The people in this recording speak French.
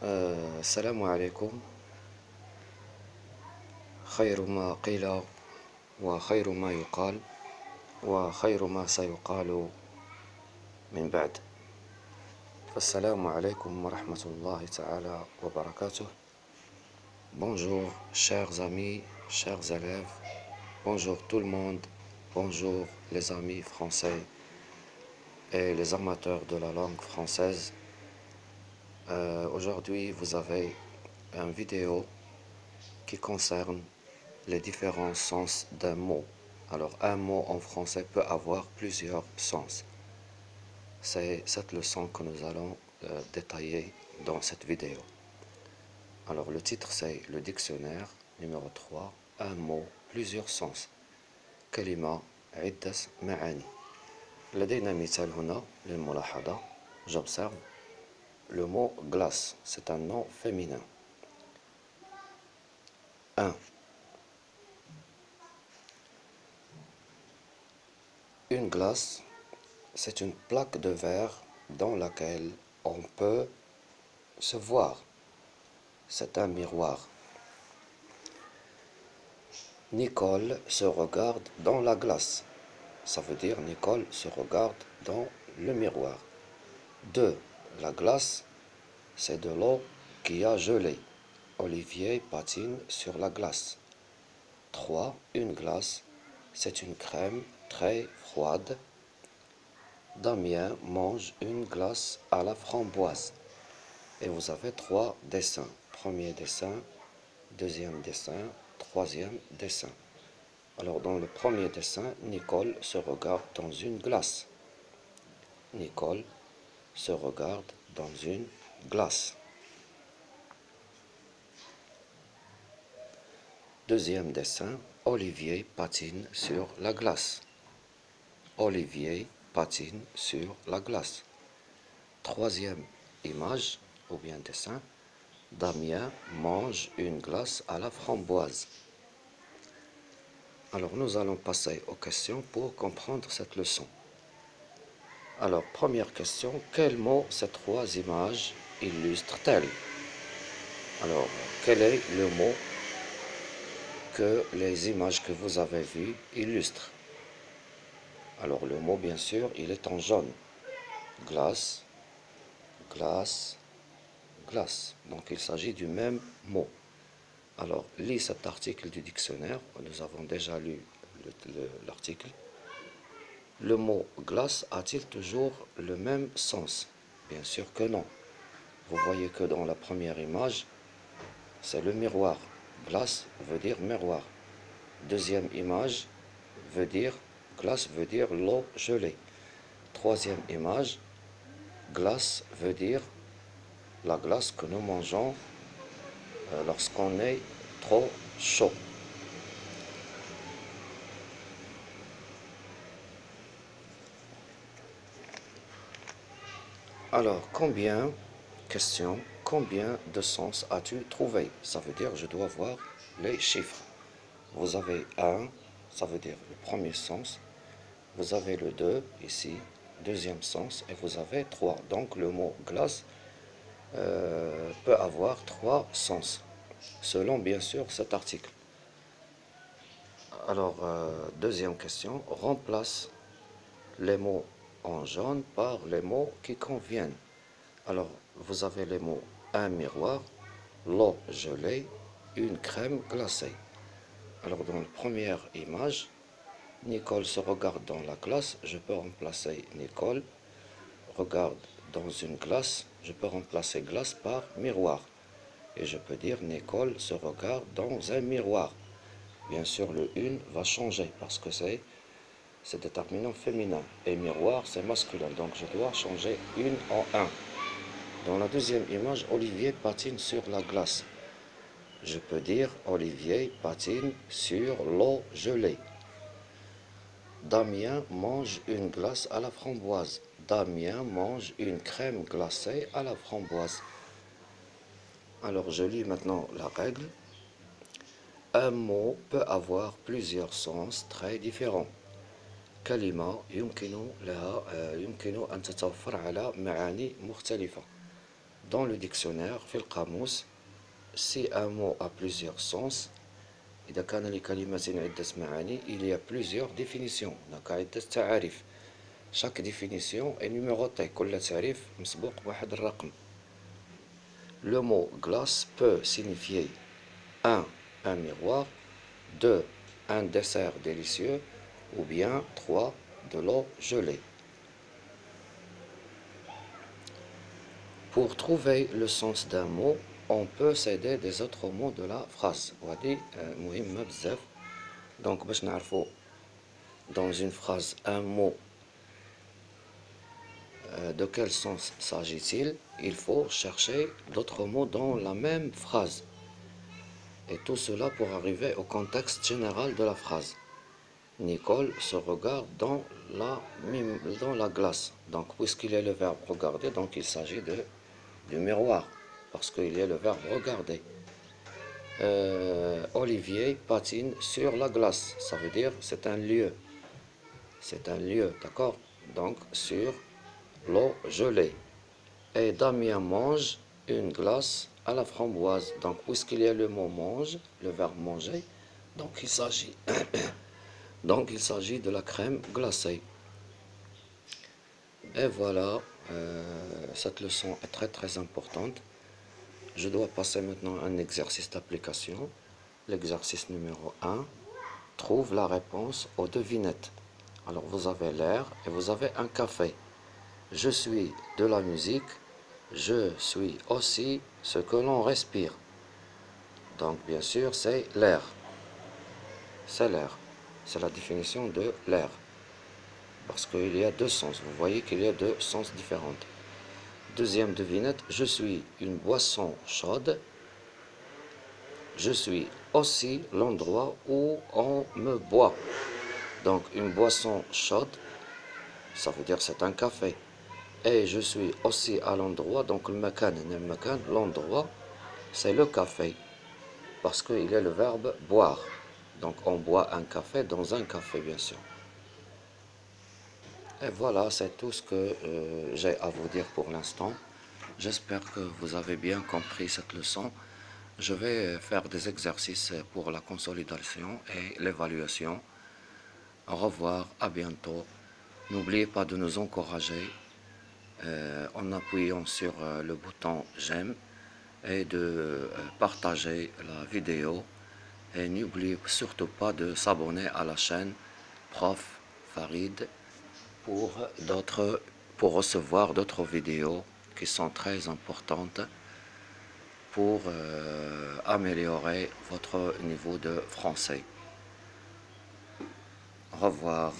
السلام عليكم. خير ما قيل وخير ما يقال وخير ما سيقال من بعد. السلام عليكم ورحمة الله تعالى وبركاته. Bonjour chers amis, chers élèves, bonjour tout le monde, bonjour les amis français et les amateurs de la langue française. Aujourd'hui vous avez une vidéo qui concerne les différents sens d'un mot. Alors un mot en français peut avoir plusieurs sens. C'est cette leçon que nous allons détailler dans cette vidéo. Alors le titre c'est le dictionnaire numéro 3, un mot, plusieurs sens. كلمة عدة معاني. لدينا مثال هنا للملاحظة. J'observe le mot glace, c'est un nom féminin. 1. Une glace, c'est une plaque de verre dans laquelle on peut se voir. C'est un miroir. Nicole se regarde dans la glace. Ça veut dire Nicole se regarde dans le miroir. 2. La glace, c'est de l'eau qui a gelé. Olivier patine sur la glace. 3. Une glace, c'est une crème très froide. Damien mange une glace à la framboise. Et vous avez 3 dessins. Premier dessin, deuxième dessin, troisième dessin. Alors dans le premier dessin, Nicole se regarde dans une glace. Nicole se regarde dans une glace. Deuxième dessin, Olivier patine sur la glace. Olivier patine sur la glace. Troisième image ou bien dessin, Damien mange une glace à la framboise. Alors nous allons passer aux questions pour comprendre cette leçon. Alors première question, quel mot ces 3 images illustrent-elles? Alors quel est le mot que les images que vous avez vues illustrent? Alors le mot bien sûr il est en jaune. Glace, glace, glace. Donc il s'agit du même mot. Alors, lis cet article du dictionnaire, nous avons déjà lu l'article. Le mot glace a-t-il toujours le même sens? Bien sûr que non. Vous voyez que dans la première image, c'est le miroir. Glace veut dire miroir. Deuxième image veut dire, glace veut dire l'eau gelée. Troisième image, glace veut dire la glace que nous mangeons lorsqu'on est trop chaud. Alors, question, combien de sens as-tu trouvé? Ça veut dire, je dois voir les chiffres. Vous avez 1, ça veut dire le premier sens. Vous avez le 2, ici, deuxième sens. Et vous avez 3. Donc, le mot glace peut avoir 3 sens, selon bien sûr cet article. Alors, deuxième question, remplace les mots en jaune par les mots qui conviennent. Alors, vous avez les mots un miroir, l'eau gelée, une crème glacée. Alors, dans la première image, Nicole se regarde dans la glace, je peux remplacer Nicole regarde dans une glace, je peux remplacer glace par miroir. Et je peux dire Nicole se regarde dans un miroir. Bien sûr, le une va changer parce que c'est déterminant féminin. Et miroir, c'est masculin. Donc, je dois changer une en un. Dans la deuxième image, Olivier patine sur la glace. Je peux dire Olivier patine sur l'eau gelée. Damien mange une glace à la framboise. Damien mange une crème glacée à la framboise. Alors je lis maintenant la règle. Un mot peut avoir plusieurs sens très différents. كلمة يمكن أن تتوفر على معاني مختلفة. dans le dictionnaire, في القاموس, si un mot a plusieurs sens, إذا كان لكلمة عدة معاني, il y a plusieurs définitions, هناك عدة تعاريف. Chaque définition est numérotée, كل تعريف مسبوق بواحد الرقم. Le mot glace peut signifier 1. Un miroir, 2. Un dessert délicieux, ou bien 3. De l'eau gelée. Pour trouver le sens d'un mot, on peut s'aider des autres mots de la phrase. وهذه مهمة بزاف. Donc باش نعرفوا dans une phrase un mot de quel sens s'agit-il, il faut chercher d'autres mots dans la même phrase. Et tout cela pour arriver au contexte général de la phrase. Nicole se regarde dans la glace. Donc, puisqu'il y a le verbe regarder, donc il s'agit du miroir, parce qu'il y a le verbe regarder. Olivier patine sur la glace. Ça veut dire c'est un lieu. C'est un lieu, d'accord? Donc, sur l'eau gelée. Et Damien mange une glace à la framboise. Donc, puisqu'il y a le mot mange, le verbe manger, donc il s'agit de la crème glacée. Et voilà, cette leçon est très très importante. Je dois passer maintenant à un exercice d'application. L'exercice numéro 1. Trouve la réponse aux devinettes. Alors vous avez l'air et vous avez un café. Je suis de la musique. Je suis aussi ce que l'on respire. Donc bien sûr c'est l'air. C'est l'air. C'est la définition de l'air. Parce qu'il y a deux sens. Vous voyez qu'il y a deux sens différents. Deuxième devinette, je suis une boisson chaude. Je suis aussi l'endroit où on me boit. Donc une boisson chaude, ça veut dire c'est un café. Et je suis aussi à l'endroit, donc le makan, l'endroit, c'est le café. Parce qu'il y a le verbe boire. Donc on boit un café dans un café, bien sûr. Et voilà, c'est tout ce que j'ai à vous dire pour l'instant. J'espère que vous avez bien compris cette leçon. Je vais faire des exercices pour la consolidation et l'évaluation. Au revoir, à bientôt. N'oubliez pas de nous encourager en appuyant sur le bouton j'aime et de partager la vidéo. Et n'oubliez surtout pas de s'abonner à la chaîne Prof Farid pour recevoir d'autres vidéos qui sont très importantes pour améliorer votre niveau de français. Au revoir.